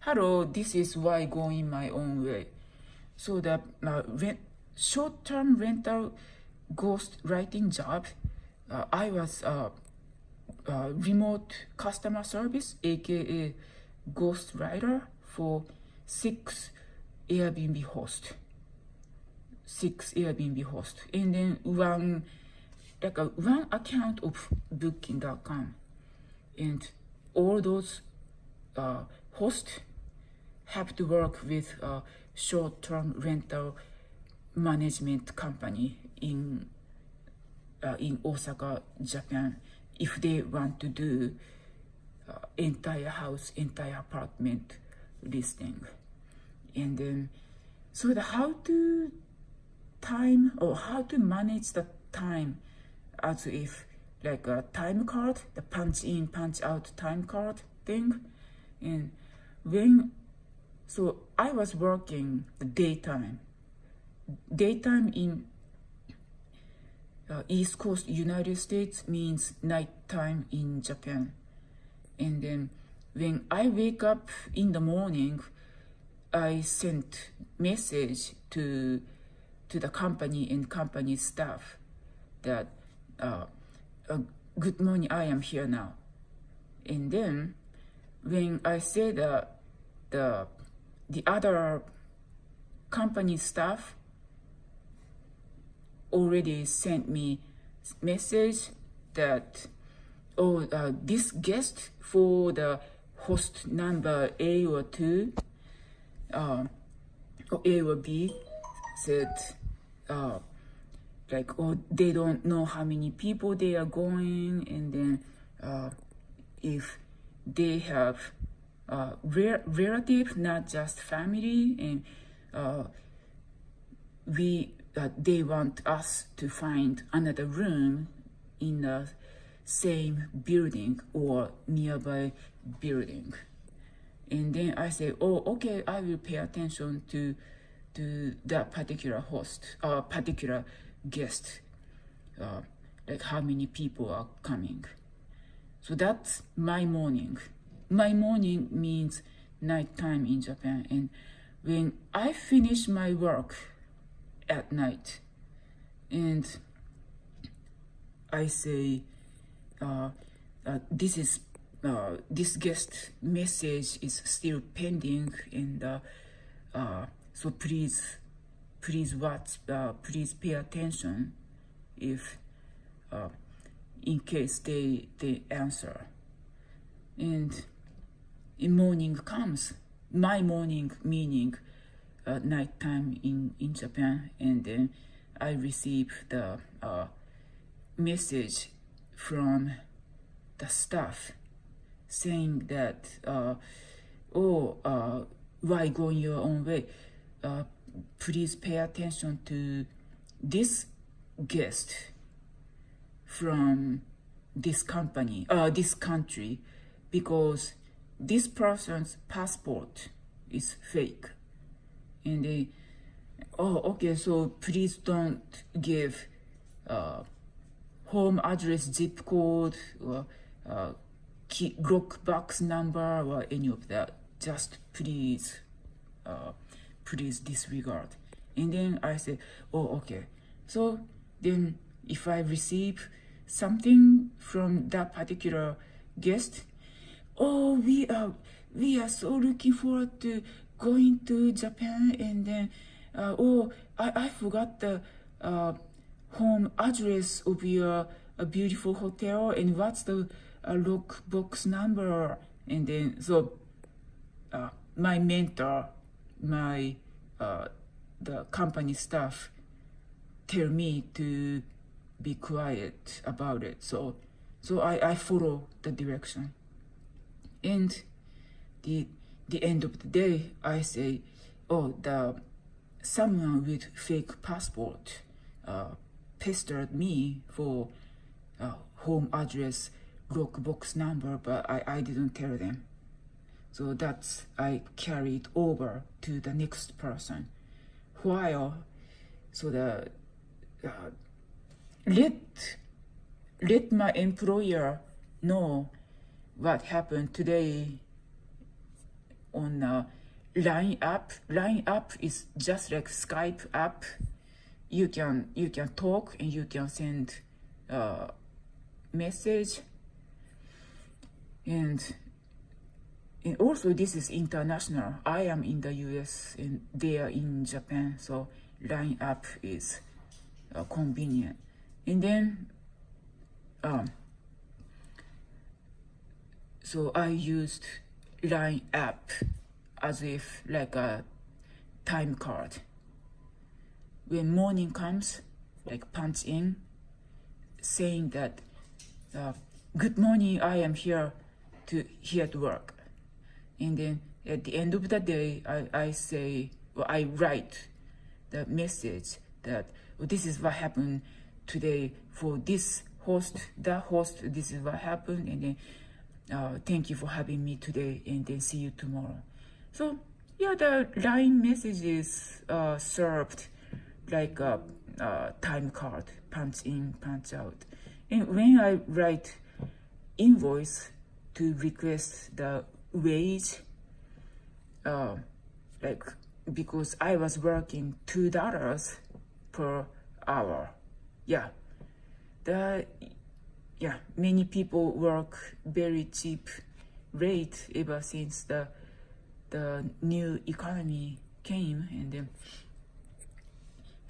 Hello, this is why going my own way. So the short-term rental ghost writing job, I was remote customer service, aka ghost writer for six Airbnb host, and then one account of Booking.com, and all those hosts have to work with a short-term rental management company in Osaka, Japan, if they want to do entire house, entire apartment listing. And then, so how to manage the time, as if like a time card, the punch in, punch out time card thing. And so I was working the daytime in East Coast United States means nighttime in Japan. And then when I wake up in the morning, I sent message to the company and company staff that good morning, I am here now. And then when I say that the other company staff already sent me message that this guest for the host number A or 2 or A or B said they don't know how many people they are going, and then if they have relative, not just family, and they want us to find another room in the same building or nearby building. And then I say, okay, I will pay attention to that particular host or particular guest, like how many people are coming. So that's my morning. My morning means nighttime in Japan. And when I finish my work at night and I say, this guest message is still pending, and so please pay attention if in case they answer. And in morning comes, my morning meaning nighttime in Japan, and then I receive the message from the staff saying that why going your own way, please pay attention to this guest from this company, this country, because this person's passport is fake. And they, okay, so please don't give home address, zip code, or lockbox number, or any of that. Just please disregard. And then I say, okay. So then if I receive something from that particular guest, we are so looking forward to going to Japan, and then I forgot the home address of your beautiful hotel, and what's the lockbox number. And then so my mentor, the company staff tell me to be quiet about it, so I follow the direction. And the end of the day, I say, someone with fake passport pestered me for home address, lockbox number, but I didn't tell them. So that's, I carried over to the next person. While, so let my employer know what happened today on Line app. Line app is just like Skype app. You can talk and you can send message, and also this is international. I am in the US and they are in Japan, so Line app is convenient. And then so I used Line app as if like a time card. When morning comes, like punch in, saying that, good morning, I am here to work. And then at the end of the day, I say, or I write the message that, this is what happened today for this host, that host, this is what happened, and then thank you for having me today, and then see you tomorrow. So yeah, the Line message is served like a time card, punch in, punch out. And when I write invoice to request the wage, like because I was working $2 per hour. Yeah, many people work very cheap rate ever since the new economy came, and then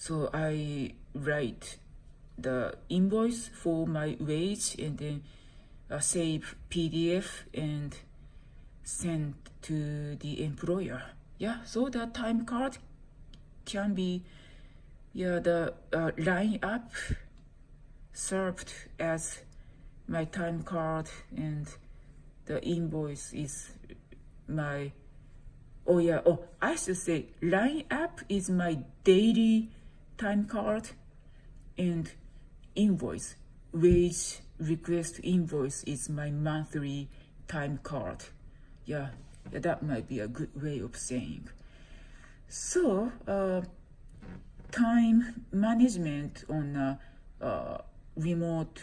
so I write the invoice for my wage and then save PDF and send to the employer. Yeah, so the time card can be, the Line app served as my time card, and the invoice is my, I should say Line app is my daily time card, and invoice, wage request invoice is my monthly time card. Yeah, that might be a good way of saying. So time management on remote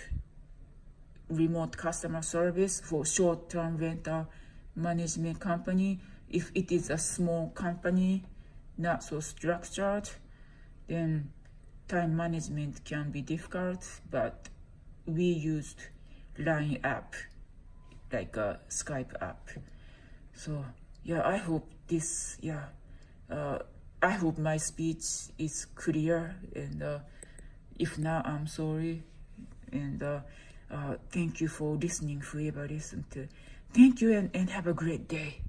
customer service for short-term rental management company. If it is a small company, not so structured, then time management can be difficult, but we used Line app, like a Skype app. So yeah, I hope this, I hope my speech is clear, and if not, I'm sorry. And thank you for listening, whoever listened to. Thank you, and have a great day.